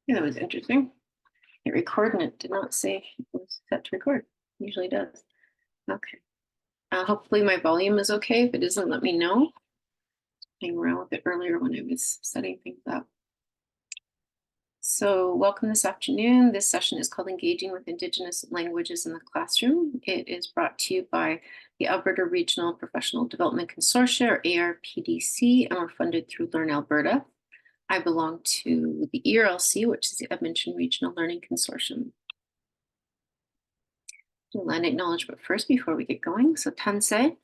Yeah, that was interesting. It recorded and it did not say it was set to record. It usually does. Okay. Hopefully my volume is okay. If it isn't, let me know. Playing around with it earlier when I was setting things up. So welcome this afternoon. This session is called Engaging with Indigenous Languages in the Classroom. It is brought to you by the Alberta Regional Professional Development Consortia, or ARPDC, and we're funded through Learn Alberta. I belong to the ERLC, which is the Edmonton Regional Learning Consortium. Land acknowledgement first before we get going. So Tansei,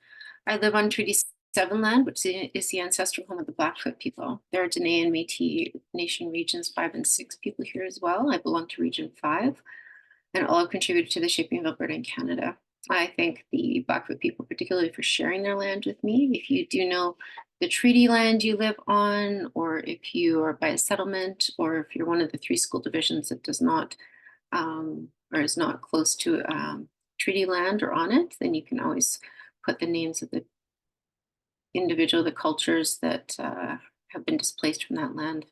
I live on Treaty 7 land, which is the ancestral home of the Blackfoot people. There are Dene and Métis Nation regions 5 and 6 people here as well. I belong to Region 5, and all have contributed to the shaping of Alberta and Canada. I thank the Blackfoot people particularly for sharing their land with me. If you do know the treaty land you live on, or if you are by a settlement, or if you're one of the 3 school divisions that does not or is not close to treaty land or on it, then you can always put the names of the individual, the cultures that have been displaced from that land.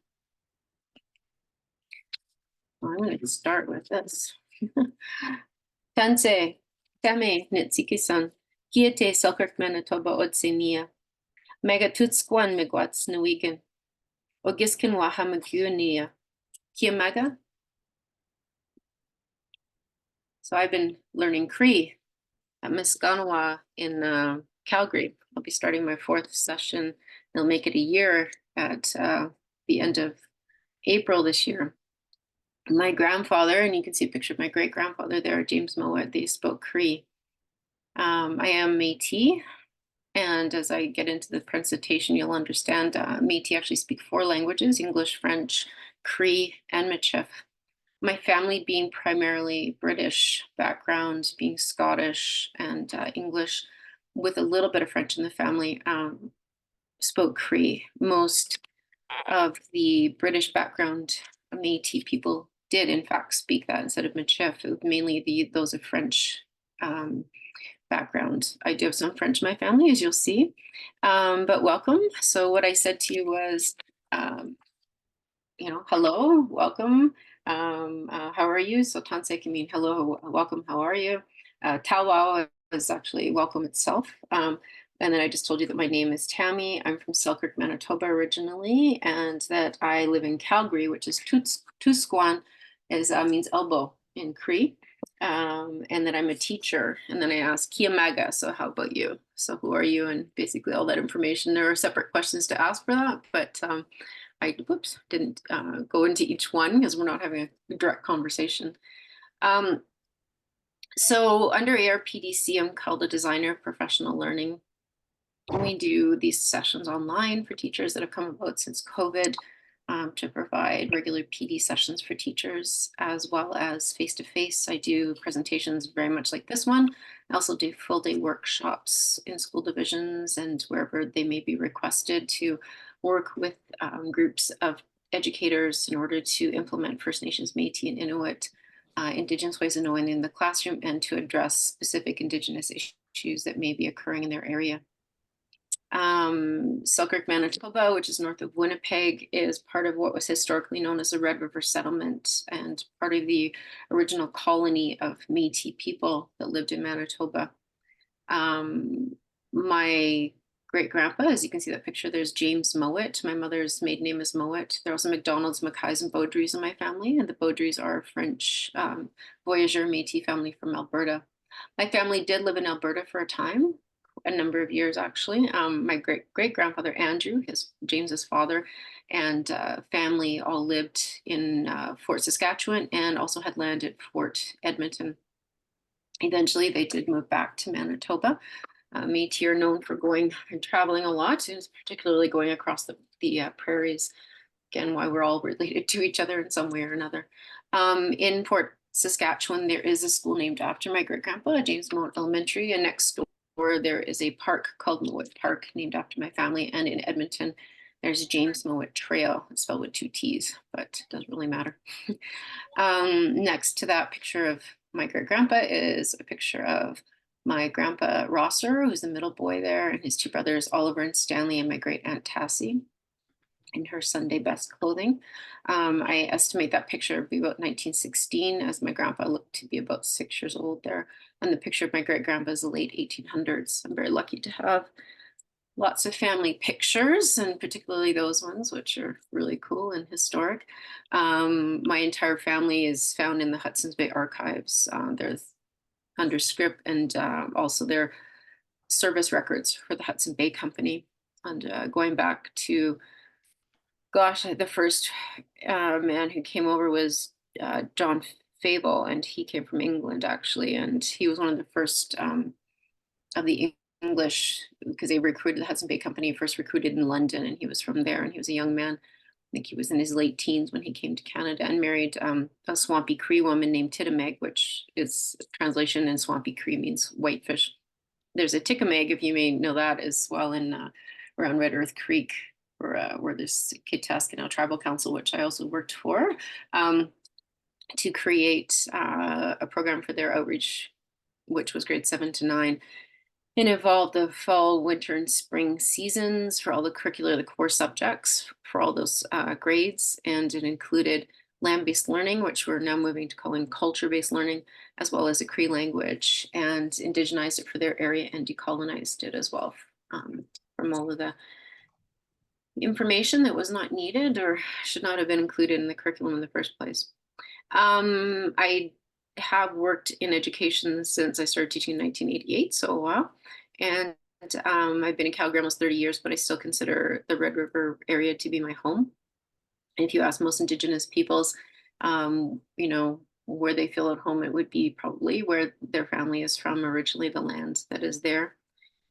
Well, I'm going to start with this. Tanse, Tame, Nitsiki-san, Kiete, Selkirk, Manitoba, Odsenia, Megatutsquan, Migwats, Nuigan, Ogiskin, Wahamagunia, Kiamaga. So I've been learning Cree at Misganawa in Calgary. I'll be starting my 4th session. They'll make it a year at the end of April this year. My grandfather, and you can see a picture of my great-grandfather there, James Mowat, they spoke Cree. I am Métis, and as I get into the presentation, you'll understand Métis actually speak 4 languages: English, French, Cree, and Michif. My family being primarily British background, being Scottish and English, with a little bit of French in the family, spoke Cree. Most of the British background Métis people did in fact speak that instead of Michif, mainly those of French background. I do have some French in my family, as you'll see, but welcome. So what I said to you was, hello, welcome. How are you? So Tansei can mean hello, welcome, how are you? Tawao is actually welcome itself. And then I just told you that my name is Tammy. I'm from Selkirk, Manitoba originally, and that I live in Calgary, which is Tusquan, means elbow in Cree, and that I'm a teacher. And then I asked Kiamaga, so how about you? So who are you? And basically all that information. There are separate questions to ask for that, but I didn't go into each one because we're not having a direct conversation. So under ARPDC, I'm called a designer of professional learning. We do these sessions online for teachers that have come about since COVID to provide regular PD sessions for teachers, as well as face-to-face. I do presentations very much like this one. I also do full-day workshops in school divisions and wherever they may be requested to work with groups of educators in order to implement First Nations, Métis, and Inuit Indigenous ways of knowing in the classroom and to address specific Indigenous issues that may be occurring in their area. Selkirk, Manitoba, which is north of Winnipeg, is part of what was historically known as the Red River Settlement and part of the original colony of Métis people that lived in Manitoba. My great-grandpa, as you can see that picture, there's James Mowat. My mother's maiden name is Mowat. There are also McDonald's, Mackays, and Beaudries in my family, and the Beaudries are a French voyageur Métis family from Alberta. My family did live in Alberta for a time, a number of years actually. My great-grandfather Andrew, James's father, and family all lived in Fort Saskatchewan and also had land at Fort Edmonton. Eventually they did move back to Manitoba. Métis are known for going and traveling a lot, and particularly going across the prairies. Again, why we're all related to each other in some way or another. In Fort Saskatchewan, there is a school named after my great-grandpa, James Mowat Elementary, and next door there is a park called Mowat Park named after my family. And in Edmonton, there's James Mowat Trail. It's spelled with 2 T's, but it doesn't really matter. Next to that picture of my great-grandpa is a picture of my grandpa Rosser, who's the middle boy there, and his 2 brothers, Oliver and Stanley, and my great-aunt Tassie. in her Sunday best clothing. I estimate that picture would be about 1916, as my grandpa looked to be about 6 years old there. And the picture of my great grandpa is the late 1800s. I'm very lucky to have lots of family pictures, and particularly those ones, which are really cool and historic. My entire family is found in the Hudson's Bay archives. There's under script and also their service records for the Hudson Bay Company. And going back to, gosh, the first man who came over was John Fable, and he came from England actually, and he was one of the first of the English, because they recruited the Hudson Bay Company, first recruited in London, and he was from there, and he was a young man. I think he was in his late teens when he came to Canada and married a Swampy Cree woman named Titameg, which is translation in Swampy Cree means whitefish. There's a Tikameg, if you may know that, as well in around Red Earth Creek, where there's Kitaskinau Tribal Council, which I also worked for, to create a program for their outreach, which was grade 7 to 9. It involved the fall, winter, and spring seasons for all the curricular, the core subjects for all those grades. And it included land-based learning, which we're now moving to calling culture-based learning, as well as a Cree language, and indigenized it for their area and decolonized it as well from all of the information that was not needed or should not have been included in the curriculum in the first place. I have worked in education since I started teaching in 1988, so a while. And I've been in Calgary almost 30 years, but I still consider the Red River area to be my home. And if you ask most Indigenous peoples, where they feel at home, it would be probably where their family is from, originally the land that is there.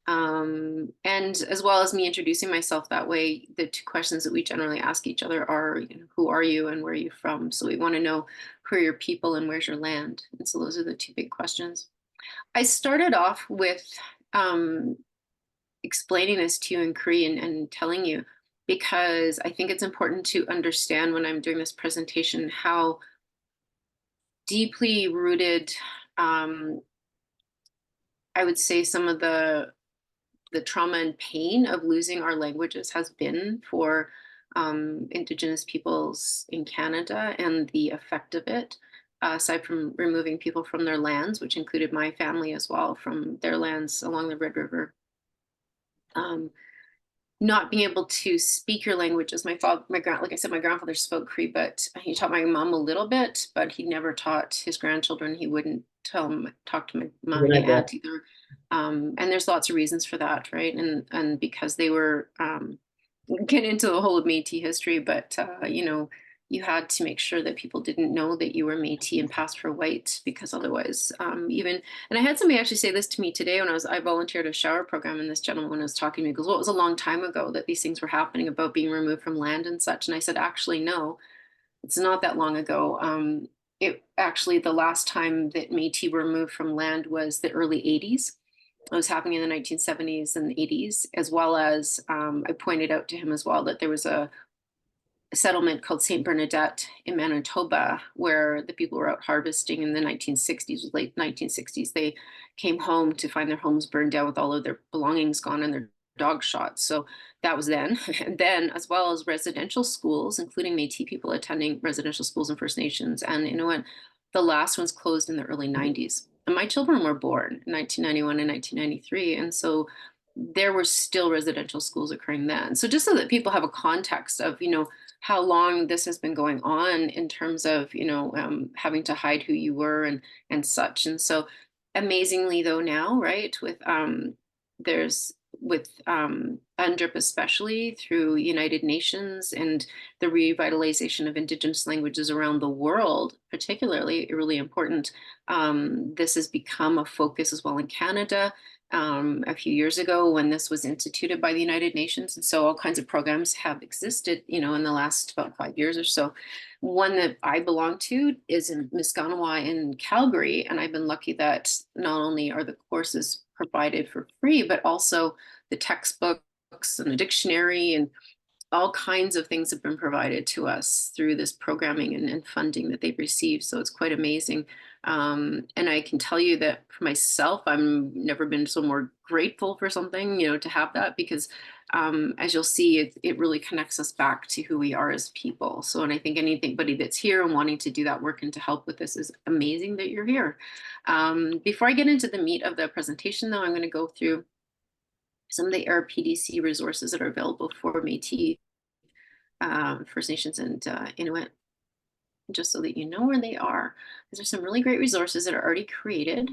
And as well as me introducing myself that way, the two questions that we generally ask each other are, who are you and where are you from? So we want to know who are your people and where's your land? And so those are the two big questions. I started off with explaining this to you in Korean and telling you, because I think it's important to understand when I'm doing this presentation how deeply rooted, I would say, some of the trauma and pain of losing our languages has been for Indigenous peoples in Canada, and the effect of it, aside from removing people from their lands, which included my family as well, from their lands along the Red River. Not being able to speak your languages. Like I said, my grandfather spoke Cree, but he taught my mom a little bit, but he never taught his grandchildren. He wouldn't talk to my mom and aunt either. And there's lots of reasons for that, right? And because they were get into the whole of Métis history, but you had to make sure that people didn't know that you were Métis and passed for white, because otherwise, and I had somebody actually say this to me today when I volunteered a shower program, and this gentleman was talking to me, goes, well, it was a long time ago that these things were happening about being removed from land and such. And I said, actually, no, it's not that long ago. It actually, the last time that Métis were removed from land was the early 80s. It was happening in the 1970s and 80s, as well as I pointed out to him as well that there was a settlement called St. Bernadette in Manitoba, where the people were out harvesting in the 1960s, late 1960s. They came home to find their homes burned down with all of their belongings gone and their dogs shot. So that was then. And then, as well as residential schools, including Métis people attending residential schools and First Nations. And you know what? The last ones closed in the early 90s. And my children were born in 1991 and 1993. And so there were still residential schools occurring then. So just so that people have a context of, how long this has been going on in terms of, having to hide who you were and such. And so amazingly though now, right, with UNDRIP, especially through United Nations and the revitalization of Indigenous languages around the world, particularly really important. This has become a focus as well in Canada. A few years ago when this was instituted by the United Nations. And so all kinds of programs have existed, in the last about 5 years or so. One that I belong to is in Miscanawa in Calgary. And I've been lucky that not only are the courses provided for free, but also the textbooks and the dictionary and all kinds of things have been provided to us through this programming and funding that they've received. So it's quite amazing. And I can tell you that for myself, I'm never been so more grateful for something, to have that because as you'll see, it really connects us back to who we are as people. So, and I think anybody that's here and wanting to do that work and to help with this is amazing that you're here. Before I get into the meat of the presentation, though, I'm going to go through some of the ARPDC resources that are available for Métis, First Nations, and Inuit, just so that you know where they are. These are some really great resources that are already created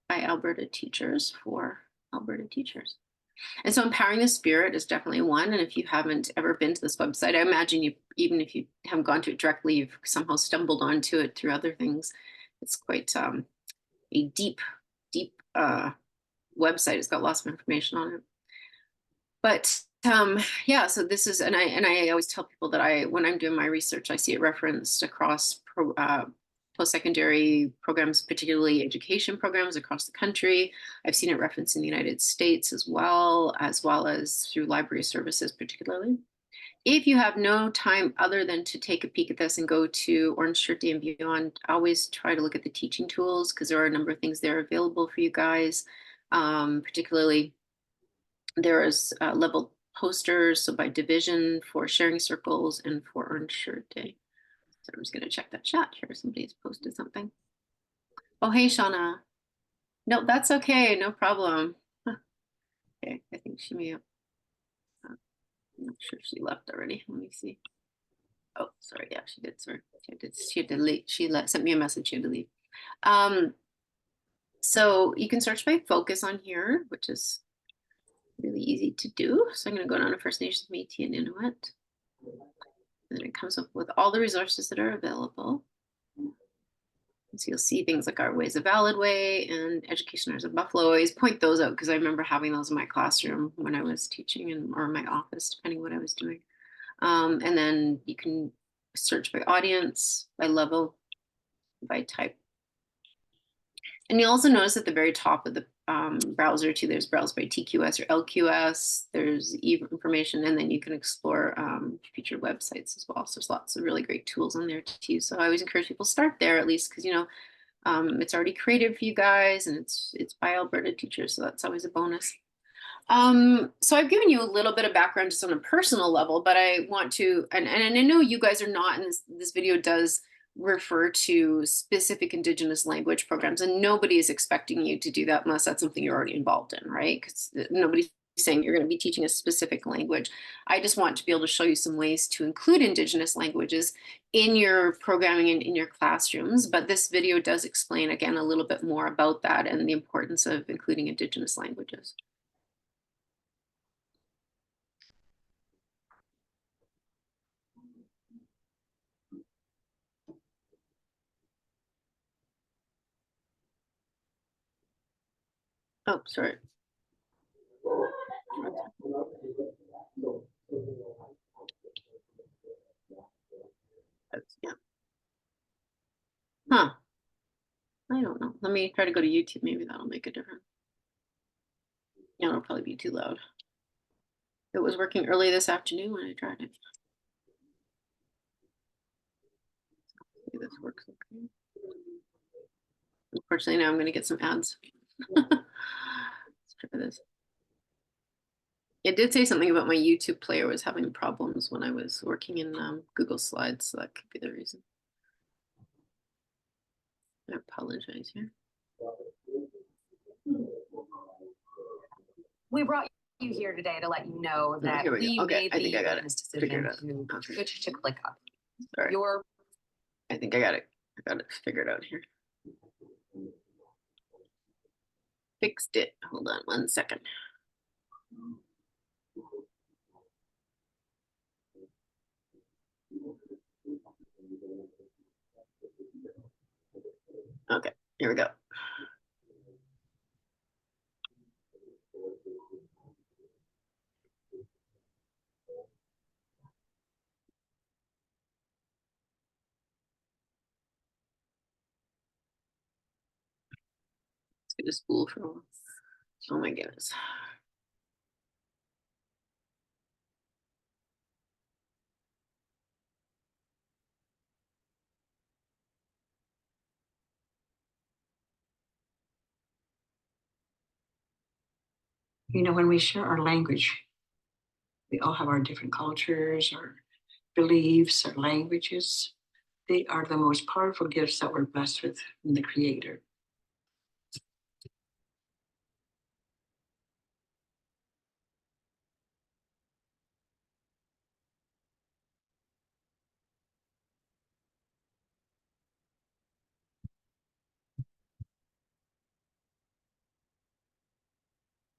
by Alberta teachers for Alberta teachers. And so Empowering the Spirit is definitely one. And if you haven't ever been to this website, I imagine you, even if you haven't gone to it directly, you've somehow stumbled onto it through other things. It's quite a deep website. It's got lots of information on it. But yeah, so this is, and I always tell people that when I'm doing my research, I see it referenced across post-secondary programs, particularly education programs across the country. I've seen it referenced in the United States as well as through library services, particularly. If you have no time other than to take a peek at this and go to Orange Shirt Day and beyond, always try to look at the teaching tools because there are a number of things there available for you guys, particularly there is level posters, so by division for sharing circles and for Orange Shirt Day. So I'm just going to check that chat here. Somebody's posted something. Oh, hey, Shauna. No, that's okay. No problem. Okay, I think she may have. I'm not sure if she left already. Let me see. Oh, sorry. Yeah, she did. Sorry. She had to leave. She sent me a message. She had to leave. So you can search by focus on here, which is really easy to do. So I'm going to go down to First Nations, Métis, and Inuit. And then it comes up with all the resources that are available. So you'll see things like Our Way is a Valid Way and Education Hours of Buffalo. I always point those out because I remember having those in my classroom when I was teaching or in my office, depending what I was doing. And then you can search by audience, by level, by type. And you'll also notice at the very top of the browser too, there's browse by TQS or LQS, there's information, and then you can explore future websites as well. So there's lots of really great tools on there too. So I always encourage people to start there at least because it's already created for you guys and it's by Alberta teachers, so that's always a bonus. So I've given you a little bit of background just on a personal level, but I want to, and I know you guys are not, and this video does refer to specific Indigenous language programs, and nobody is expecting you to do that unless that's something you're already involved in, right? Because nobody's saying you're going to be teaching a specific language. I just want to be able to show you some ways to include Indigenous languages in your programming and in your classrooms. But this video does explain, again, a little bit more about that and the importance of including Indigenous languages. Oh, sorry. Yeah. Huh. I don't know. Let me try to go to YouTube. Maybe that'll make a difference. Yeah, it'll probably be too loud. It was working early this afternoon when I tried it. Maybe this works okay. Unfortunately, now I'm going to get some ads. Let's try this. It did say something about my YouTube player was having problems when I was working in Google Slides, so that could be the reason. I apologize here. We brought you here today to let you know that we made the decision to click up. Sorry. I think I got it. I got it figured out here. Fixed it. Hold on 1 second. Okay, here we go. Let's get to school for a while. Oh my goodness. When we share our language, we all have our different cultures, our beliefs, our languages. They are the most powerful gifts that we're blessed with from the Creator.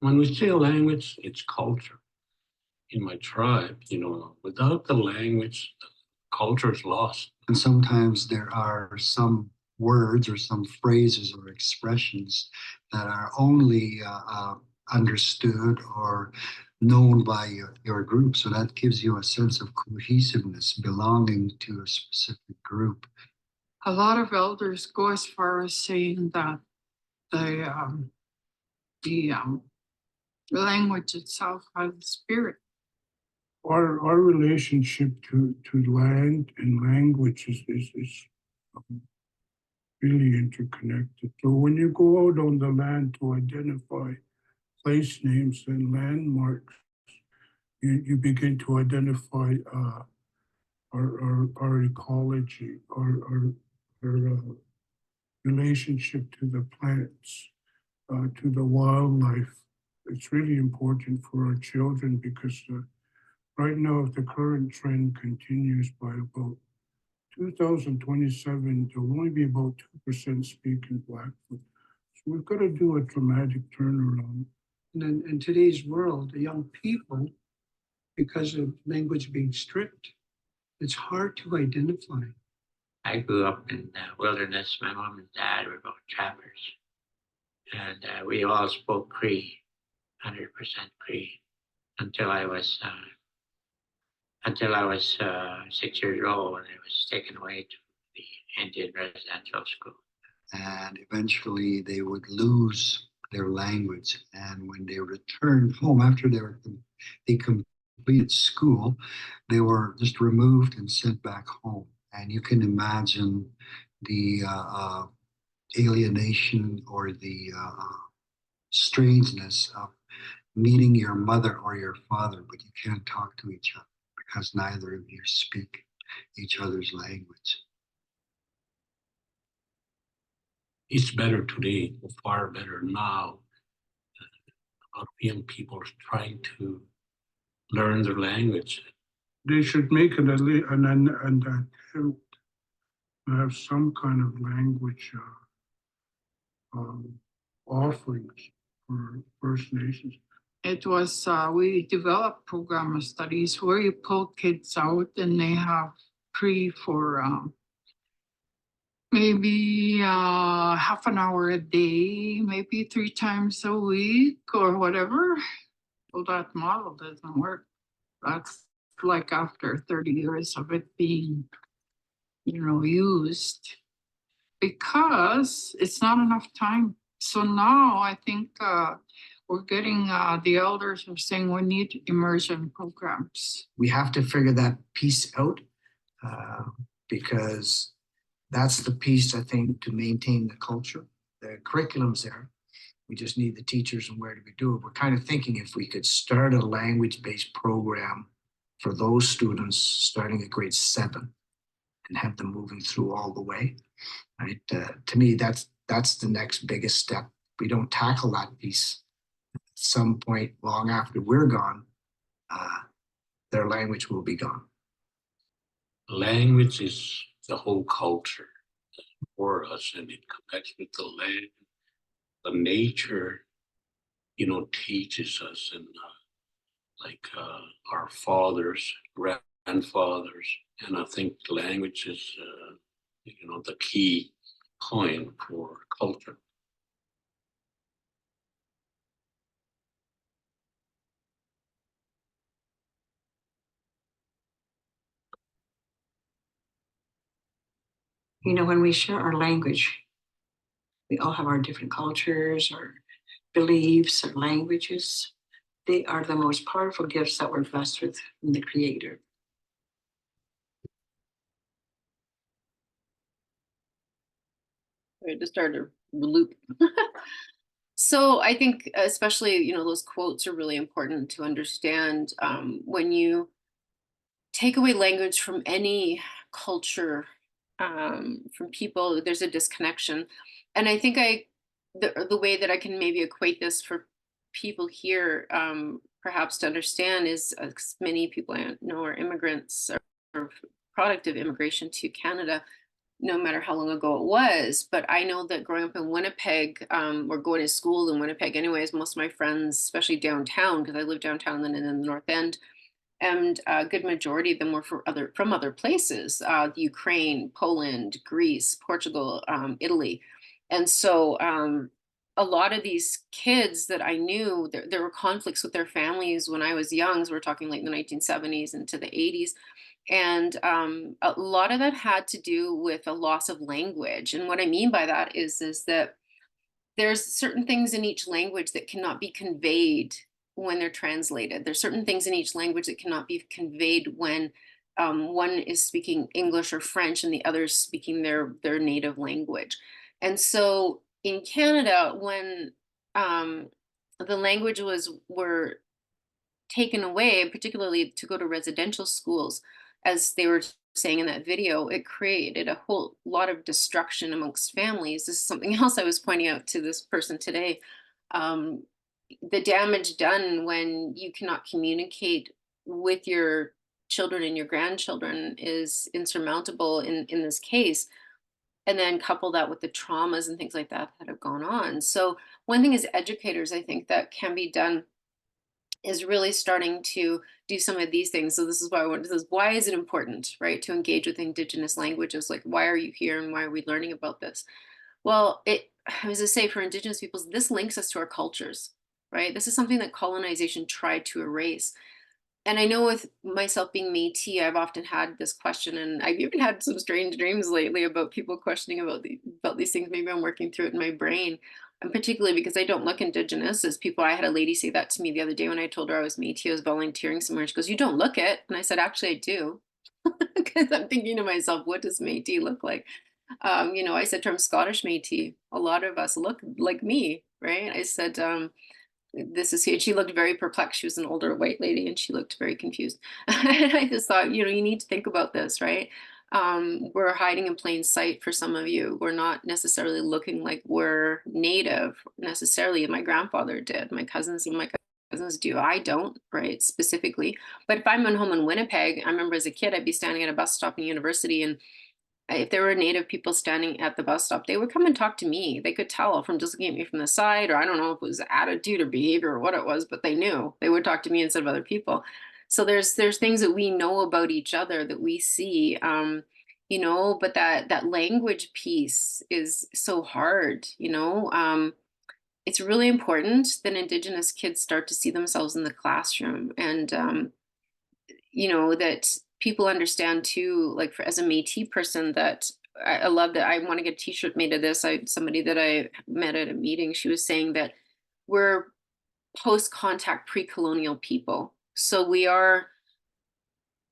When we say a language, it's culture. In my tribe, without the language, the culture is lost. And sometimes there are some words or some phrases or expressions that are only understood or known by your group. So that gives you a sense of cohesiveness, belonging to a specific group. A lot of elders go as far as saying that the language itself has a spirit. Our relationship to land and language is really interconnected. So when you go out on the land to identify place names and landmarks, you begin to identify our ecology, our relationship to the plants, to the wildlife. It's really important for our children because right now, if the current trend continues, by about 2027, there will only be about 2% speaking Blackfoot. So we've got to do a dramatic turnaround. And in today's world, the young people, because of language being strict, it's hard to identify. I grew up in the wilderness. My mom and dad were both trappers. And we all spoke Cree, 100% Cree, until I was 6 years old when I was taken away to the Indian residential school. And eventually they would lose their language. And when they returned home after they completed school, they were just removed and sent back home. And you can imagine the alienation or the strangeness of meeting your mother or your father, but you can't talk to each other because neither of you speak each other's language. It's better today, far better now. A lot of young people are trying to learn their language. They should make an attempt to have some kind of language offerings for First Nations. It was, we developed program of studies where you pull kids out and they have Cree for maybe half an hour a day, maybe 3 times a week or whatever. Well, that model doesn't work. That's like after 30 years of it being, used, because it's not enough time. So now I think we're getting, the elders are saying we need immersion programs. We have to figure that piece out because that's the piece, I think, to maintain the culture. The curriculum's there. We just need the teachers and where do we do it. We're kind of thinking if we could start a language-based program for those students starting at grade 7 and have them moving through all the way. Right? To me, that's the next biggest step. We don't tackle that piece at some point long after we're gone, their language will be gone. Language is the whole culture for us, and it connects with the land, the nature, teaches us, and our fathers, grandfathers, and I think language is, the key point for culture. When we share our language, we all have our different cultures, our beliefs, our languages. They are the most powerful gifts that we're blessed with from the Creator. I just started a loop. So I think especially, those quotes are really important to understand when you take away language from any culture, from people, there's a disconnection. And I think the way that I can maybe equate this for people here, perhaps to understand is, 'cause many people I know are immigrants or product of immigration to Canada, no matter how long ago it was. But I know that growing up in Winnipeg, or going to school in Winnipeg anyways, most of my friends, especially downtown, because I live downtown and then in the North End, and a good majority of them were from other places, Ukraine, Poland, Greece, Portugal, Italy. And so a lot of these kids that I knew, there were conflicts with their families when I was young. So we're talking like the 1970s into the 80s. And a lot of that had to do with a loss of language. And what I mean by that is that there's certain things in each language that cannot be conveyed when they're translated. There's certain things in each language that cannot be conveyed when one is speaking English or French and the other is speaking their native language. And so in Canada, when the language were taken away, particularly to go to residential schools, as they were saying in that video, it created a whole lot of destruction amongst families. This is something else I was pointing out to this person today. Um, the damage done when you cannot communicate with your children and your grandchildren is insurmountable in this case. And then couple that with the traumas and things like that that have gone on. So one thing as educators, I think that can be done is really starting to do some of these things. So this is why I wanted to say, why is it important, right, to engage with Indigenous languages? Like, why are you here and why are we learning about this? Well, as I say, for Indigenous peoples, this links us to our cultures, right? This is something that colonization tried to erase. And I know with myself being Métis, I've often had this question, and I've even had some strange dreams lately about people questioning about these things. Maybe I'm working through it in my brain, and particularly because I don't look Indigenous. As people, I had a lady say that to me the other day when I told her I was Métis, I was volunteering somewhere. She goes, "You don't look it," and I said, "Actually, I do," because I'm thinking to myself, "What does Métis look like?" I said to her, "I'm Scottish Métis. A lot of us look like me, right?" I said, this is here. She looked very perplexed. She was an older white lady and she looked very confused. And I just thought, you need to think about this, right? We're hiding in plain sight for some of you. We're not necessarily looking like we're native necessarily. My grandfather did. My cousins and my cousins do. I don't, right? Specifically. But if I'm at home in Winnipeg, I remember as a kid, I'd be standing at a bus stop in university, and if there were native people standing at the bus stop, they would come and talk to me. They could tell from just looking at me from the side, or I don't know if it was attitude or behavior or what it was, but they knew. They would talk to me instead of other people. So there's things that we know about each other that we see, but that language piece is so hard. It's really important that Indigenous kids start to see themselves in the classroom, and that people understand too, like as a Métis person, that I love that. I want to get a t-shirt made of this. Somebody that I met at a meeting, she was saying that we're post-contact pre-colonial people. So we are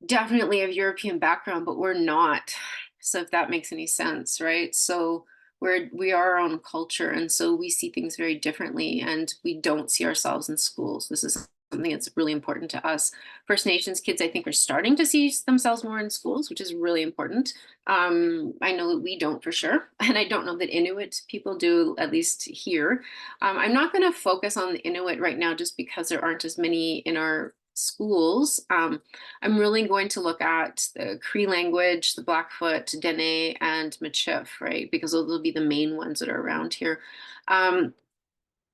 definitely of European background, but we're not. So if that makes any sense, right? So we are our own culture, and so we see things very differently, and we don't see ourselves in schools. This is something that's really important to us. First Nations kids, I think, are starting to see themselves more in schools, which is really important. I know that we don't for sure, and I don't know that Inuit people do, at least here. I'm not going to focus on the Inuit right now just because there aren't as many in our schools. I'm really going to look at the Cree language, the Blackfoot, Dene, and Michif, right? Because those will be the main ones that are around here.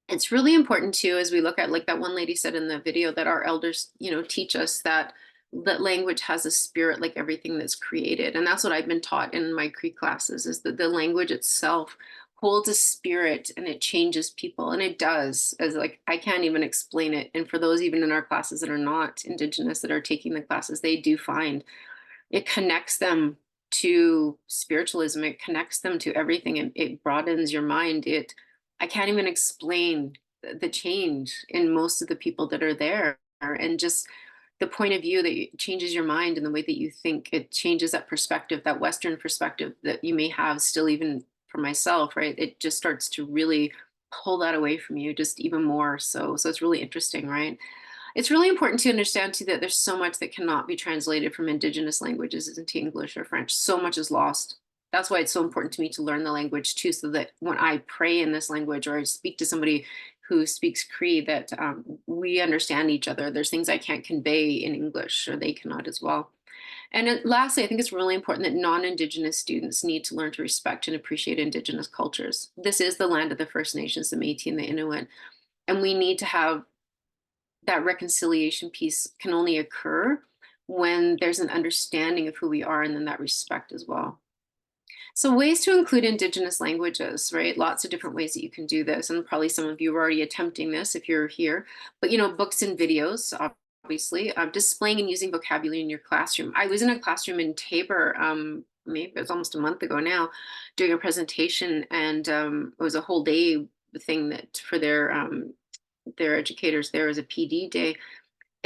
It's really important too, as we look at, like that one lady said in the video, that our elders, teach us that language has a spirit like everything that's created. And that's what I've been taught in my Cree classes, is that the language itself holds a spirit and it changes people. And it does, as like, I can't even explain it. And for those even in our classes that are not Indigenous that are taking the classes, they do find it connects them to spiritualism. It connects them to everything, and it broadens your mind. I can't even explain the change in most of the people that are there, and just the point of view that changes your mind and the way that you think. It changes that perspective, that Western perspective that you may have still, even for myself, right? It just starts to really pull that away from you just even more. So it's really interesting, right? It's really important to understand too that there's so much that cannot be translated from Indigenous languages into English or French. So much is lost. That's why it's so important to me to learn the language too, so that when I pray in this language or I speak to somebody who speaks Cree, that we understand each other. There's things I can't convey in English, or they cannot as well. And lastly, I think it's really important that non-Indigenous students need to learn to respect and appreciate Indigenous cultures. This is the land of the First Nations, the Métis and the Inuit, and we need to have that reconciliation piece can only occur when there's an understanding of who we are and then that respect as well. So ways to include Indigenous languages, right? Lots of different ways that you can do this. And probably some of you are already attempting this if you're here. But, books and videos, obviously, displaying and using vocabulary in your classroom. I was in a classroom in Tabor, maybe it was almost a month ago now, doing a presentation, and it was a whole day thing that for their educators there was a PD day.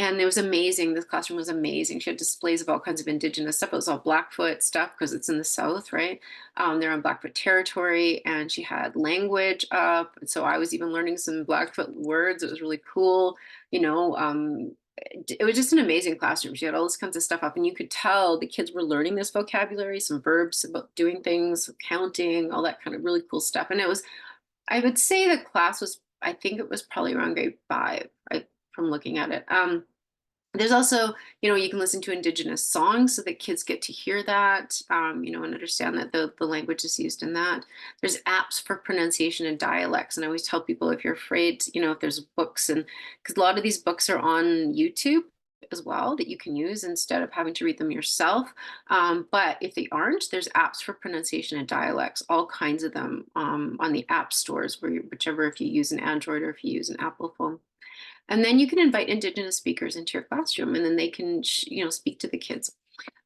And it was amazing. This classroom was amazing. She had displays of all kinds of Indigenous stuff. It was all Blackfoot stuff because it's in the South, right? They're on Blackfoot territory, and she had language up. And so I was even learning some Blackfoot words. It was really cool. It was just an amazing classroom. She had all this kinds of stuff up, and you could tell the kids were learning this vocabulary, some verbs about doing things, counting, all that kind of really cool stuff. And I would say the class was, I think it was probably around grade 5, right, from looking at it. There's also, you can listen to Indigenous songs so that kids get to hear that, and understand that the language is used in that. There's apps for pronunciation and dialects. And I always tell people, if you're afraid, if there's books, and because a lot of these books are on YouTube as well that you can use instead of having to read them yourself. But if they aren't, there's apps for pronunciation and dialects, all kinds of them on the app stores, whichever, if you use an Android or if you use an Apple phone. And then you can invite Indigenous speakers into your classroom, and then they can, speak to the kids.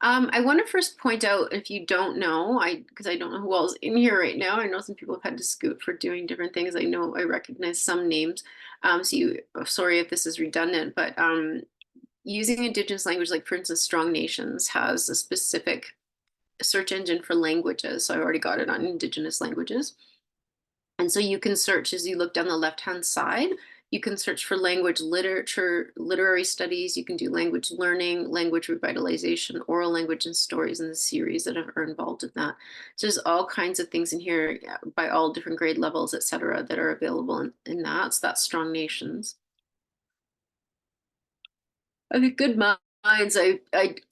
I want to first point out, if you don't know, because I don't know who else is in here right now. I know some people have had to scoot for doing different things. I know I recognize some names. Sorry if this is redundant, but using Indigenous language, like for instance, Strong Nations has a specific search engine for languages. So I already got it on Indigenous languages. And so you can search, as you look down the left-hand side, you can search for language literature, literary studies. You can do language learning, language revitalization, oral language, and stories in the series that are involved in that. So there's all kinds of things in here by all different grade levels, et cetera, that are available in that. So that's Strong Nations. I think Good Minds, I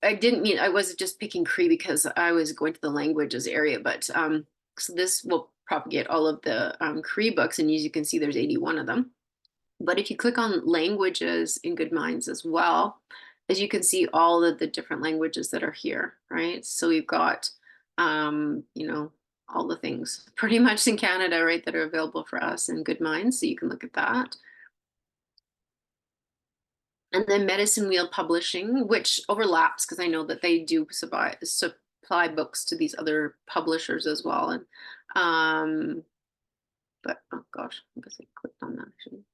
didn't mean, I wasn't just picking Cree because I was going to the languages area, but so this will propagate all of the Cree books, and as you can see, there's 81 of them. But if you click on languages in Good Minds as well, as you can see all of the different languages that are here, right? So we've got, all the things pretty much in Canada, right, that are available for us in Good Minds. So you can look at that. And then Medicine Wheel Publishing, which overlaps because I know that they do supply books to these other publishers as well. And but oh gosh, I guess I clicked on that actually.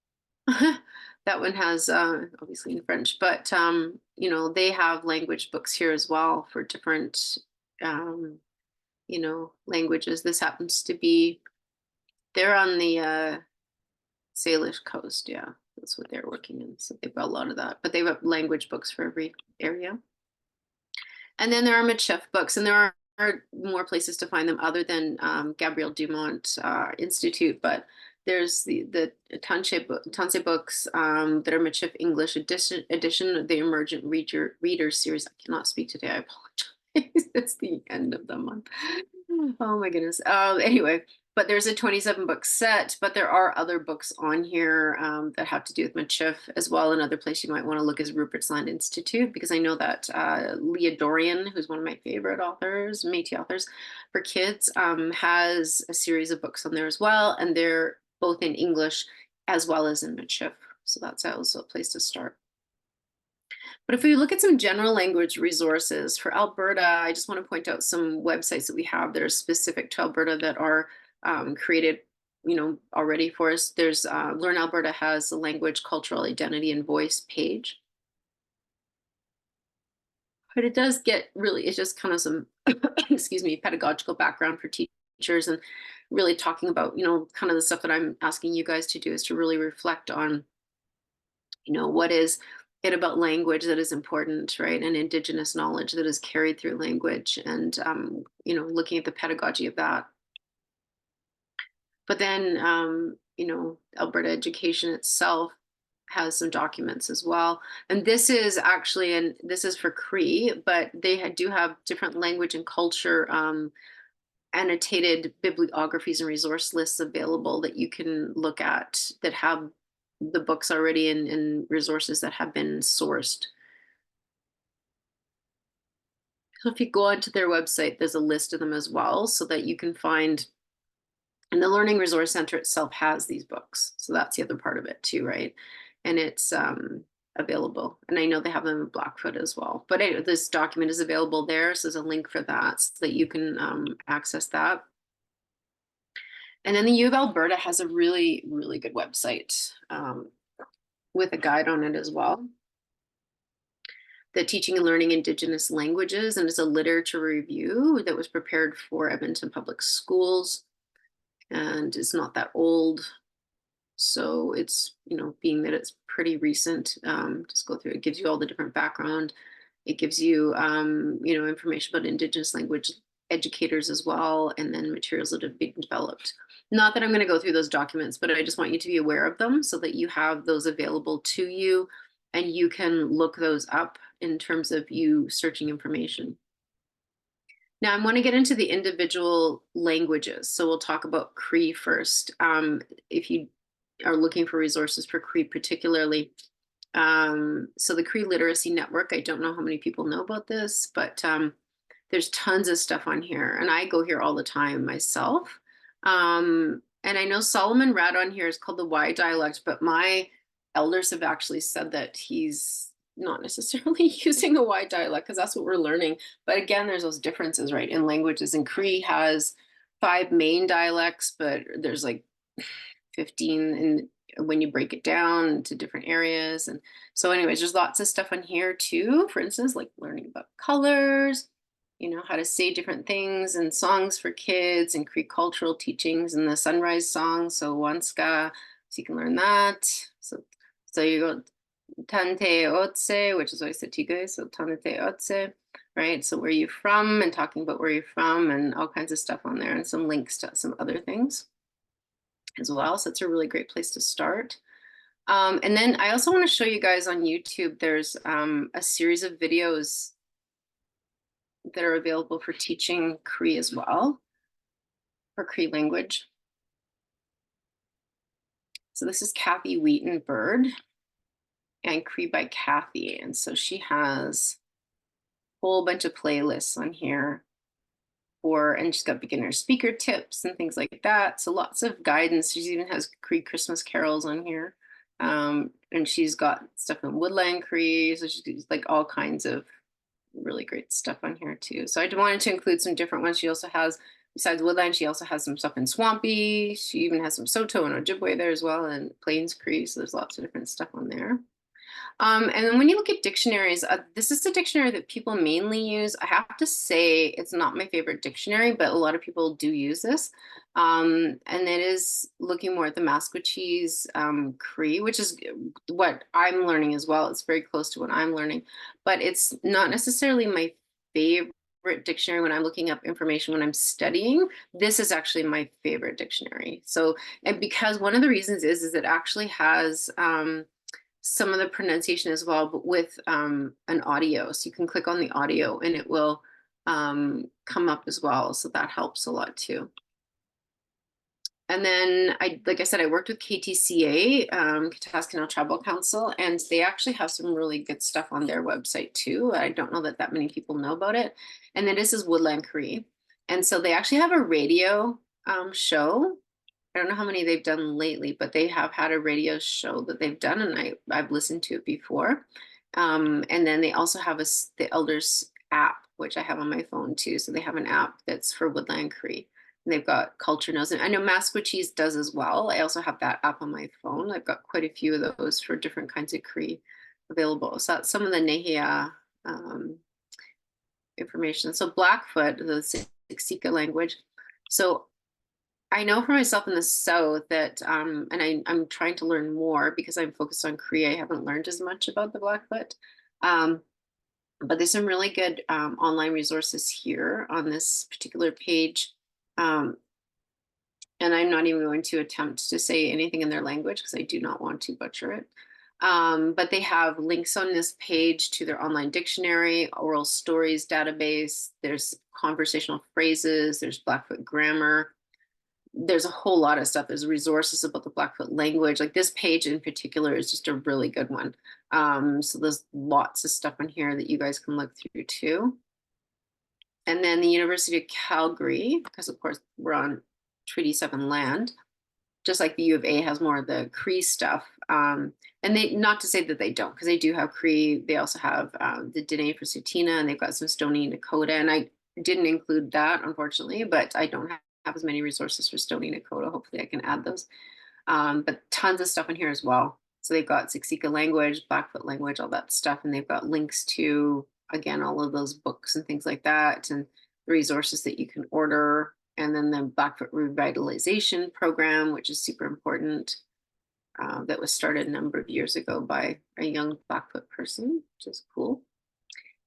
That one has obviously in French, but they have language books here as well for different languages. This happens to be, they're on the Salish coast, yeah, that's what they're working in. So they've got a lot of that, but they've got language books for every area. And then there are Michif books, and there are more places to find them other than Gabrielle Dumont Institute, but there's the Tanshe books that are Michif English edition of the Emergent Reader series. I cannot speak today, I apologize. It's the end of the month. Oh my goodness. Anyway, but there's a 27 book set, but there are other books on here that have to do with Michif as well. Another place you might want to look is Rupert's Land Institute, because I know that Leah Dorian, who's one of my favorite authors, Métis authors for kids, has a series of books on there as well. And they're both in English as well as in Michif. So that's also a place to start. But if we look at some general language resources for Alberta, I just want to point out some websites that we have that are specific to Alberta that are created, already for us. There's Learn Alberta has a language, cultural identity, and voice page. But it does get really, it's just kind of some, excuse me, pedagogical background for teachers teachers, and really talking about, you know, kind of the stuff that I'm asking you guys to do is to really reflect on, you know, what is it about language that is important, right? And Indigenous knowledge that is carried through language, and, you know, looking at the pedagogy of that. But then, you know, Alberta education itself has some documents as well. And this is actually, and this is for Cree, but they do have different language and culture annotated bibliographies and resource lists available that you can look at that have the books already and resources that have been sourced. So if you go onto their website, there's a list of them as well, so that you can find, and the Learning Resource Center itself has these books. So that's the other part of it too, right? And it's available. And I know they have them in Blackfoot as well. But anyway, this document is available there. So there's a link for that so that you can access that. And then the U of Alberta has a really, really good website with a guide on it as well. The Teaching and Learning Indigenous Languages, and it's a literature review that was prepared for Edmonton Public Schools. And it's not that old. So it's, you know, being that it's pretty recent, just go through it. It gives you all the different background. It gives you, you know, information about Indigenous language educators as well, and then materials that have been developed. Not that I'm going to go through those documents, but I just want you to be aware of them so that you have those available to you and you can look those up in terms of you searching information. Now I want to get into the individual languages. So we'll talk about Cree first. If you are looking for resources for Cree particularly. So the Cree Literacy Network, I don't know how many people know about this, but there's tons of stuff on here. And I go here all the time myself. And I know Solomon Rad on here is called the Y dialect, but my elders have actually said that he's not necessarily using a Y dialect because that's what we're learning. But again, there's those differences, right, in languages. And Cree has 5 main dialects, but there's like 15 and when you break it down into different areas. And so anyways, there's lots of stuff on here too. For instance, like learning about colors, you know, how to say different things, and songs for kids, and Cree cultural teachings, and the sunrise song. So Wanska, so you can learn that. So you go Tante Otse, which is what I said to you guys. So Tante Otse, right? So where are you from, and talking about where you're from, and all kinds of stuff on there, and some links to some other things as well. So it's a really great place to start. And then I also want to show you guys on YouTube, there's a series of videos that are available for teaching Cree as well, for Cree language. So this is Kathy Wheaton-Bird and Cree by Kathy. And so she has a whole bunch of playlists on here and she's got beginner speaker tips and things like that. So lots of guidance. She even has Cree Christmas carols on here. And she's got stuff in Woodland Cree. So she's like all kinds of really great stuff on here too. So I wanted to include some different ones. She also has, besides Woodland, she also has some stuff in Swampy. She even has some Soto and Ojibwe there as well, and Plains Cree. So there's lots of different stuff on there. And then when you look at dictionaries, this is the dictionary that people mainly use. I have to say it's not my favorite dictionary, but a lot of people do use this. And it is looking more at the Maskwacis Cree, which is what I'm learning as well. It's very close to what I'm learning, but it's not necessarily my favorite dictionary when I'm looking up information when I'm studying. This is actually my favorite dictionary. So, and because one of the reasons is it actually has some of the pronunciation as well, but with an audio. So you can click on the audio and it will come up as well. So that helps a lot too. And then like I said, I worked with KTCA, Kataskanal Tribal Council, and they actually have some really good stuff on their website too. I don't know that many people know about it. And then this is Woodland Cree. And so they actually have a radio show. I don't know how many they've done lately, but they have had a radio show that they've done, and I've listened to it before. And then they also have the Elders app, which I have on my phone too. So they have an app that's for Woodland Cree. And they've got Culture Knows. And I know Maskwacis does as well. I also have that app on my phone. I've got quite a few of those for different kinds of Cree available. So that's some of the Nehia information. So Blackfoot, the Siksika language. So I know for myself in the South that, and I'm trying to learn more because I'm focused on Cree. I haven't learned as much about the Blackfoot. Um, but there's some really good online resources here on this particular page. Um, and I'm not even going to attempt to say anything in their language because I do not want to butcher it. But they have links on this page to their online dictionary, oral stories database, there's conversational phrases, there's Blackfoot grammar, there's a whole lot of stuff. There's resources about the Blackfoot language. Like this page in particular is just a really good one. So there's lots of stuff in here that you guys can look through too. And then the University of Calgary, because of course we're on Treaty 7 land, just like the U of A has more of the Cree stuff. And they, not to say that they don't, because they do have Cree. They also have the Dene for Sutina, and they've got some Stoney Nakoda. And I didn't include that, unfortunately, but I don't have as many resources for Stoney Nakoda. Hopefully I can add those. But tons of stuff in here as well. So they've got Siksika language, Blackfoot language, all that stuff. And they've got links to, again, all of those books and things like that, and the resources that you can order. And then the Blackfoot Revitalization Program, which is super important, that was started a number of years ago by a young Blackfoot person, which is cool.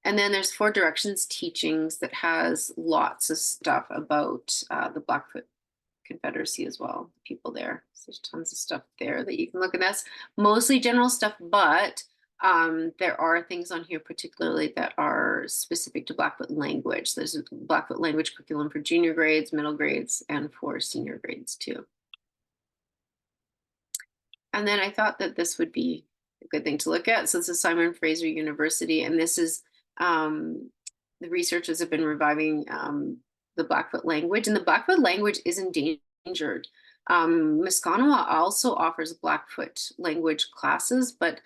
And then there's Four Directions Teachings that has lots of stuff about the Blackfoot Confederacy as well, people there. So there's tons of stuff there that you can look at. That's mostly general stuff, but there are things on here particularly that are specific to Blackfoot language. There's a Blackfoot language curriculum for junior grades, middle grades, and for senior grades too. And then I thought that this would be a good thing to look at. So this is Simon Fraser University, and this is the researchers have been reviving the Blackfoot language, and the Blackfoot language is endangered. Misconnewa also offers Blackfoot language classes, but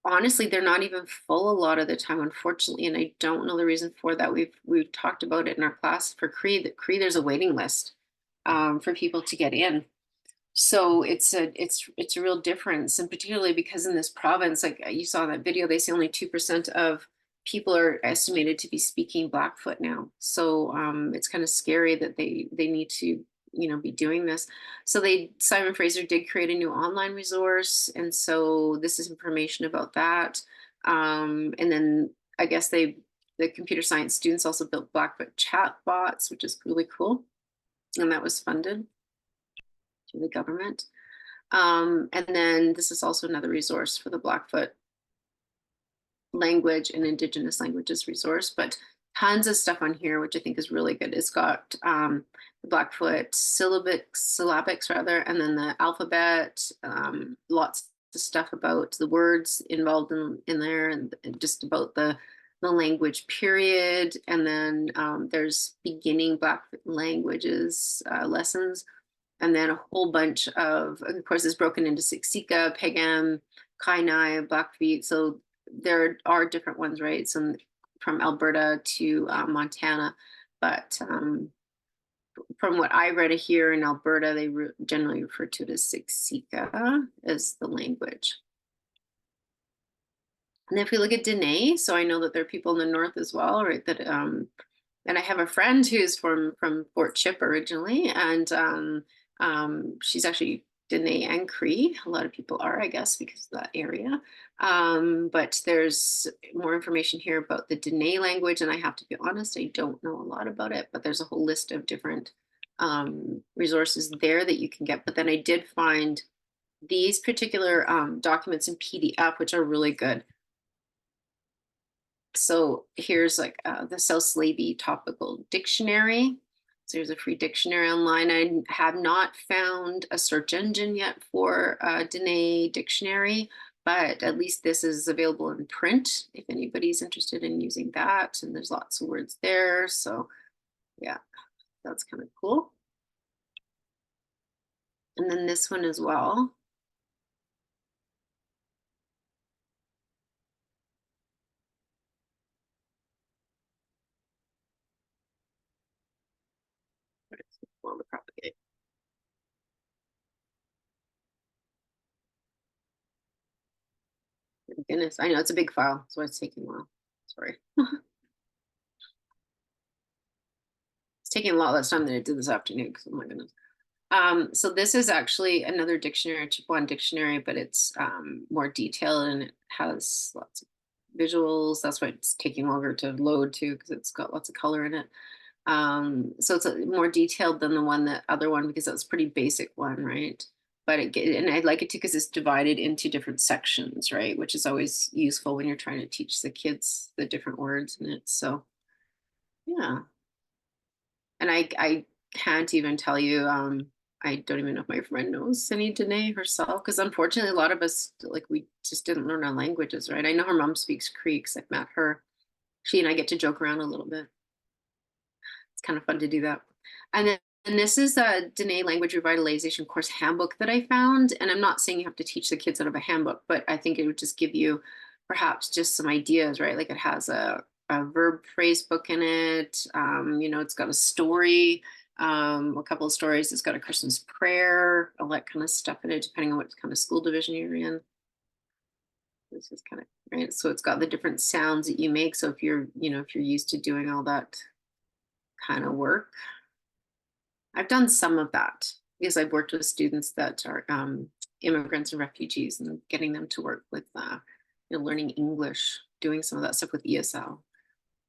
honestly, they're not even full a lot of the time, unfortunately, and I don't know the reason for that. We've talked about it in our class for Cree. That Cree, there's a waiting list for people to get in. So it's a real difference, and particularly because in this province, like you saw in that video, they say only 2% of people are estimated to be speaking Blackfoot now. So it's kind of scary that they need to be doing this. So Simon Fraser did create a new online resource, and so this is information about that. And then I guess the computer science students also built Blackfoot chat bots, which is really cool, and that was funded through the government. And then this is also another resource for the Blackfoot language and Indigenous languages resource, but tons of stuff on here, which I think is really good. It's got the Blackfoot syllabics rather, and then the alphabet, lots of stuff about the words involved in there, and just about the language period. And then there's beginning Blackfoot languages lessons, and then a whole bunch of course, it's broken into Siksika, Pegam, Kainai, Blackfeet. So there are different ones, right? Some from Alberta to Montana, but from what I read here in Alberta, they generally refer to it as Siksika as the language. And if we look at Dene, so I know that there are people in the north as well, right? That and I have a friend who's from Fort Chip originally, and she's actually Dene and Cree. A lot of people are, I guess, because of that area. But there's more information here about the Dene language, and I have to be honest, I don't know a lot about it, but there's a whole list of different resources there that you can get. But then I did find these particular documents in PDF, which are really good. So here's like the South Slavey Topical Dictionary. So there's a free dictionary online. I have not found a search engine yet for Dene dictionary, but at least this is available in print if anybody's interested in using that. And there's lots of words there. So yeah, that's kind of cool. And then this one as well. Well, to propagate. Goodness, I know it's a big file, so it's taking a while. Sorry. It's taking taking a lot less time than I did this afternoon, because oh my goodness. So this is actually another dictionary, Chippewa dictionary, but it's more detailed and it has lots of visuals. That's why it's taking longer to load too, because it's got lots of color in it. So it's more detailed than the other one because that's a pretty basic one, right? But and I like it too because it's divided into different sections, right? Which is always useful when you're trying to teach the kids the different words in it. So yeah. And I can't even tell you, I don't even know if my friend knows any Dene herself, because unfortunately a lot of us, like, we just didn't learn our languages, right? I know her mom speaks Cree 'cause I've met her. She and I get to joke around a little bit. It's kind of fun to do that. And this is a Dene language revitalization course handbook that I found. And I'm not saying you have to teach the kids out of a handbook, but I think it would just give you perhaps just some ideas, right? Like it has a verb phrase book in it. It's got a story, a couple of stories. It's got a Christmas prayer, all that kind of stuff in it, depending on what kind of school division you're in. This is kind of right. So it's got the different sounds that you make. So if you're used to doing all that kind of work. I've done some of that because I've worked with students that are immigrants and refugees and getting them to work with learning English, doing some of that stuff with ESL.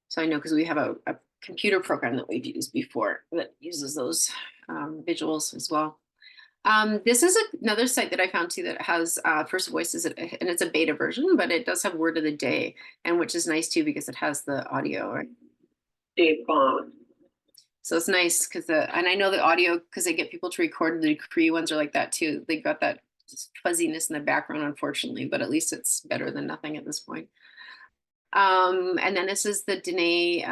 So I know because we have a computer program that we've used before that uses those visuals as well. This is another site that I found too that has First Voices, and it's a beta version, but it does have word of the day, and which is nice too because it has the audio, right? So it's nice because and I know the audio, because they get people to record, the Cree ones are like that too. They got that fuzziness in the background, unfortunately, but at least it's better than nothing at this point. And then this is the Dene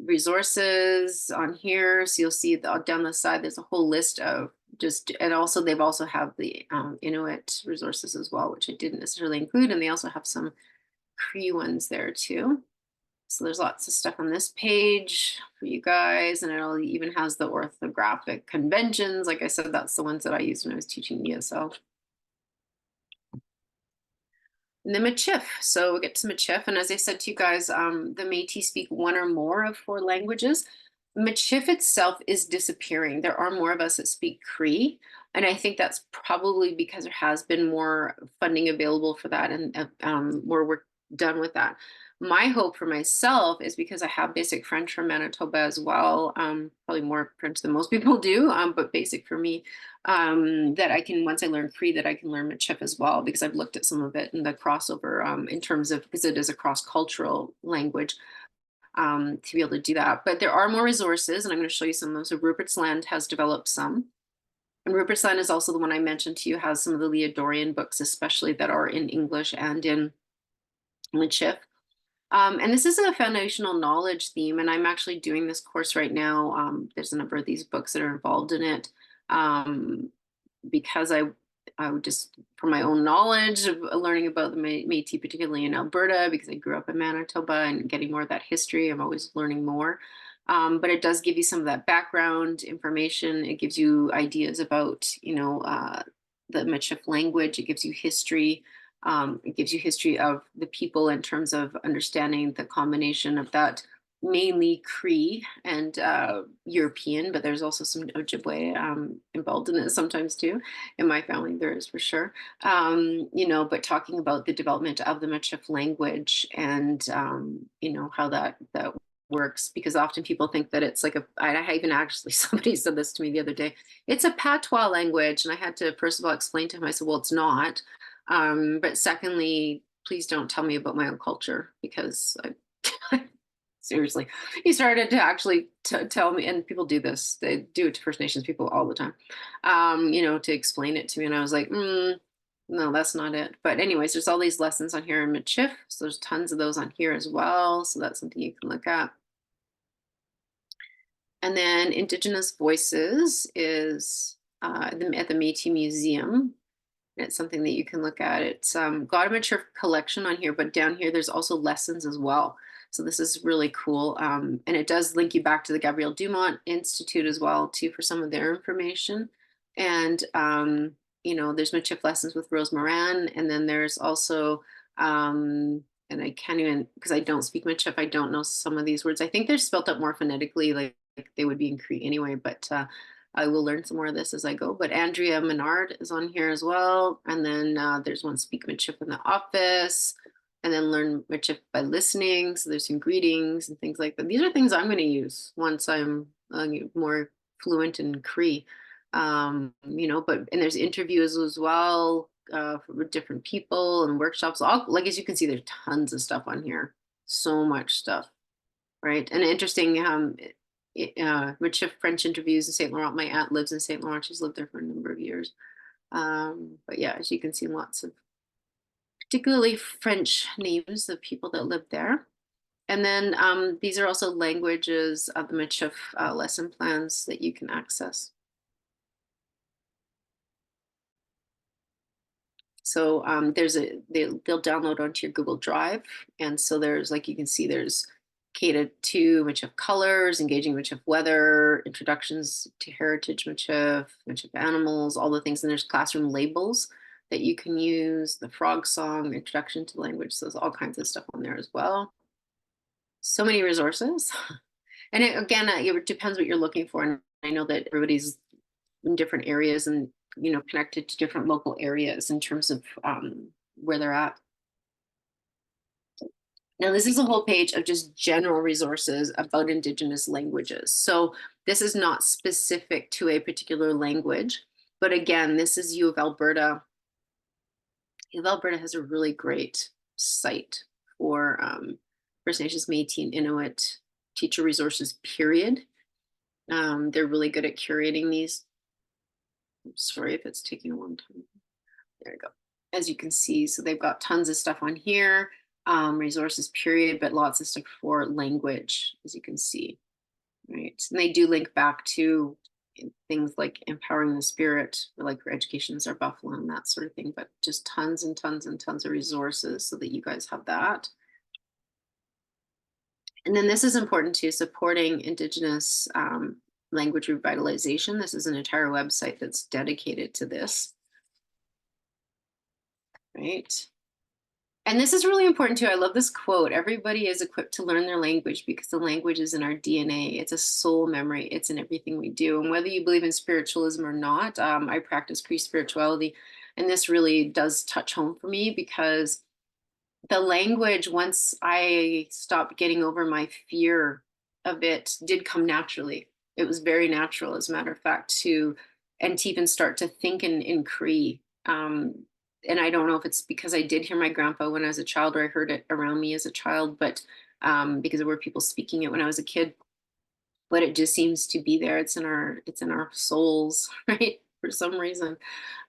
resources on here. So you'll see down the side, there's a whole list of and also they've also have the Inuit resources as well, which I didn't necessarily include. And they also have some Cree ones there too. So there's lots of stuff on this page for you guys, and it even has the orthographic conventions. Like I said, that's the ones that I used when I was teaching ESL. And the Michif. So we'll get to Michif. And as I said to you guys, the Métis speak one or more of 4 languages. Michif itself is disappearing. There are more of us that speak Cree. And I think that's probably because there has been more funding available for that and more work done with that. My hope for myself is because I have basic French from Manitoba as well, probably more French than most people do, but basic for me, that I can, once I learn Cree, that I can learn Michif as well, because I've looked at some of it and the crossover in terms of, because it is a cross-cultural language, to be able to do that. But there are more resources, and I'm going to show you some of those. So Rupert's Land has developed some. And Rupert's Land is also the one I mentioned to you, has some of the Leodorian books, especially that are in English and in Michif. And this is a foundational knowledge theme, and I'm actually doing this course right now. There's a number of these books that are involved in it, because I would just, for my own knowledge of learning about the Métis, particularly in Alberta, because I grew up in Manitoba, and getting more of that history, I'm always learning more. But it does give you some of that background information. It gives you ideas about, the Michif language. It gives you history. It gives you history of the people in terms of understanding the combination of that, mainly Cree and European, but there's also some Ojibwe involved in it sometimes too. In my family, there is for sure. But talking about the development of the Michif language and how that works, because often people think that it's like I even actually, somebody said this to me the other day, it's a patois language, and I had to first of all explain to him. I said, well, it's not. But secondly, please don't tell me about my own culture, because seriously, he started to actually tell me, and people do this, they do it to First Nations people all the time, to explain it to me. And I was like, no, that's not it. But anyways, there's all these lessons on here in Michif. So there's tons of those on here as well. So that's something you can look at. And then Indigenous Voices is at the Métis Museum. It's something that you can look at. It's got a mature collection on here, but down here there's also lessons as well. So this is really cool. And it does link you back to the Gabrielle Dumont Institute as well too for some of their information. And there's Michif lessons with Rose Moran, and then there's also and I can't even, because I don't speak Michif, I don't know some of these words. I think they're spelled out more phonetically, like they would be in Cree anyway, but I will learn some more of this as I go. But Andrea Menard is on here as well. And then there's one Speak Michif in the office, and then learn Michif by listening. So there's some greetings and things like that. These are things I'm going to use once I'm more fluent in Cree. You know, and there's interviews as well with different people and workshops. Like, as you can see, there's tons of stuff on here. So much stuff, right? And interesting, Michif French interviews in St. Laurent. My aunt lives in St. Laurent. She's lived there for a number of years. But yeah, as you can see, lots of particularly French names of people that live there. And then these are also languages of the Michif lesson plans that you can access. So they'll download onto your Google Drive. And so there's, like you can see, there's K-2 Michif colors, engaging Michif weather, introductions to heritage Michif, Michif animals, all the things. And there's classroom labels that you can use, the frog song, introduction to language. So there's all kinds of stuff on there as well. So many resources. And again, it depends what you're looking for. And I know that everybody's in different areas and, you know, connected to different local areas in terms of where they're at. Now, this is a whole page of just general resources about Indigenous languages. So this is not specific to a particular language, but again, this is U of Alberta. U of Alberta has a really great site for First Nations, Métis, and Inuit teacher resources, period. They're really good at curating these. I'm sorry if it's taking a long time. There we go. As you can see, so they've got tons of stuff on here, resources, period, but lots of stuff for language, as you can see, right? And they do link back to things like Empowering the Spirit, or like for Education is Our Buffalo and that sort of thing, but just tons and tons and tons of resources so that you guys have that. And then this is important too, supporting Indigenous language revitalization. This is an entire website that's dedicated to this. Right. And this is really important too. I love this quote. Everybody is equipped to learn their language because the language is in our DNA. It's a soul memory. It's in everything we do. And whether you believe in spiritualism or not, I practice Cree spirituality. And this really does touch home for me because the language, once I stopped getting over my fear of it, did come naturally. It was very natural, as a matter of fact, to even start to think in Cree. And I don't know if it's because I did hear my grandpa when I was a child, or I heard it around me as a child, but because there were people speaking it when I was a kid. But it just seems to be there. It's in our souls, right? For some reason,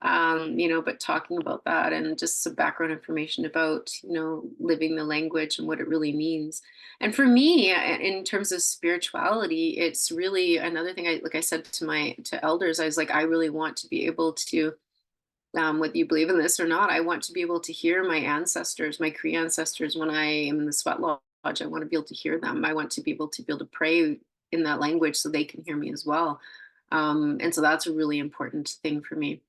you know, but talking about that and just some background information about, you know, living the language and what it really means. And for me, in terms of spirituality, it's really another thing. Like I said to elders, I was like, I really want to be able to, whether you believe in this or not, I want to be able to hear my ancestors, my Cree ancestors, when I am in the sweat lodge. I want to be able to hear them. I want to be able to pray in that language so they can hear me as well. And so that's a really important thing for me.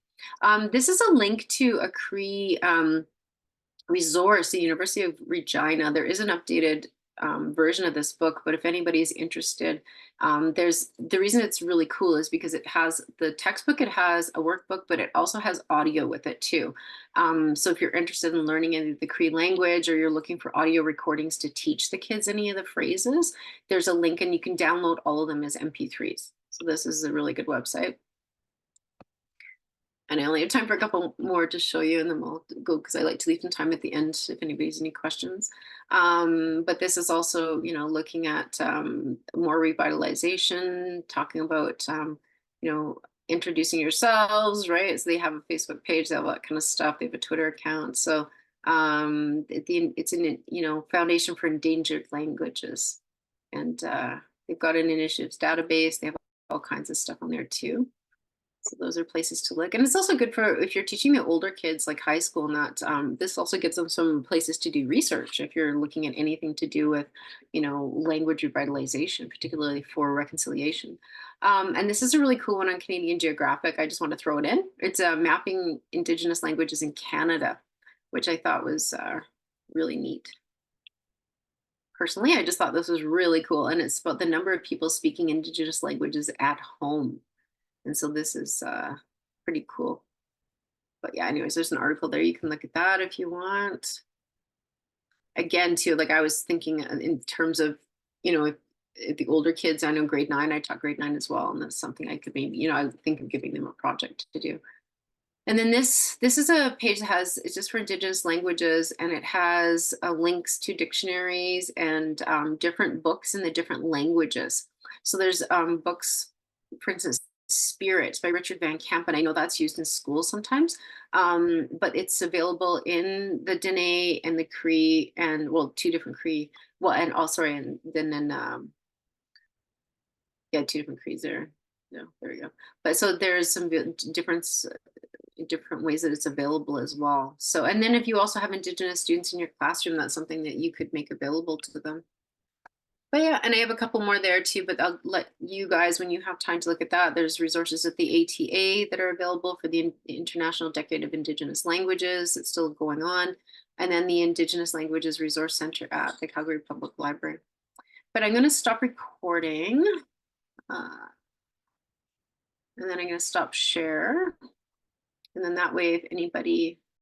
This is a link to a Cree resource, the University of Regina. There is an updated version of this book, but if anybody's interested, the reason it's really cool is because it has the textbook, it has a workbook, but it also has audio with it too. So if you're interested in learning any of the Cree language, or you're looking for audio recordings to teach the kids any of the phrases, there's a link and you can download all of them as MP3s. So this is a really good website. And I only have time for a couple more to show you, and then we'll go, because I like to leave some time at the end if anybody has any questions. But this is also, you know, looking at more revitalization, talking about, you know, introducing yourselves, right? So they have a Facebook page, they have all that kind of stuff. They have a Twitter account. So it's an, you know, Foundation for Endangered Languages. And they've got an initiatives database. They have all kinds of stuff on there too. So those are places to look. And it's also good for if you're teaching the older kids, like high school, and that this also gives them some places to do research if you're looking at anything to do with, you know, language revitalization, particularly for reconciliation. And this is a really cool one on Canadian Geographic. I just want to throw it in. It's mapping Indigenous languages in Canada, which I thought was really neat. personally, I just thought this was really cool. And it's about the number of people speaking Indigenous languages at home. And so this is pretty cool. But yeah, anyways, there's an article there. You can look at that if you want. Again, too, like I was thinking in terms of, if the older kids, I know grade 9, I taught grade 9 as well. And that's something I could maybe, I think of giving them a project to do. And then this is a page that it's just for Indigenous languages, and it has links to dictionaries and different books in the different languages. So there's books, for instance, Spirit by Richard Van Camp, and I know that's used in school sometimes, but it's available in the Dene and the Cree, and well, 2 different Cree, well, and also, and then yeah, 2 different Crees there. No, there we go. But so there's some difference. Different ways that it's available as well. So, and then if you also have Indigenous students in your classroom, that's something that you could make available to them. But yeah, and I have a couple more there too, but I'll let you guys, when you have time to look at that, there's resources at the ATA that are available for the International Decade of Indigenous Languages. It's still going on. And then the Indigenous Languages Resource Center at the Calgary Public Library. But I'm going to stop recording. And then I'm going to stop share. And then that way, if anybody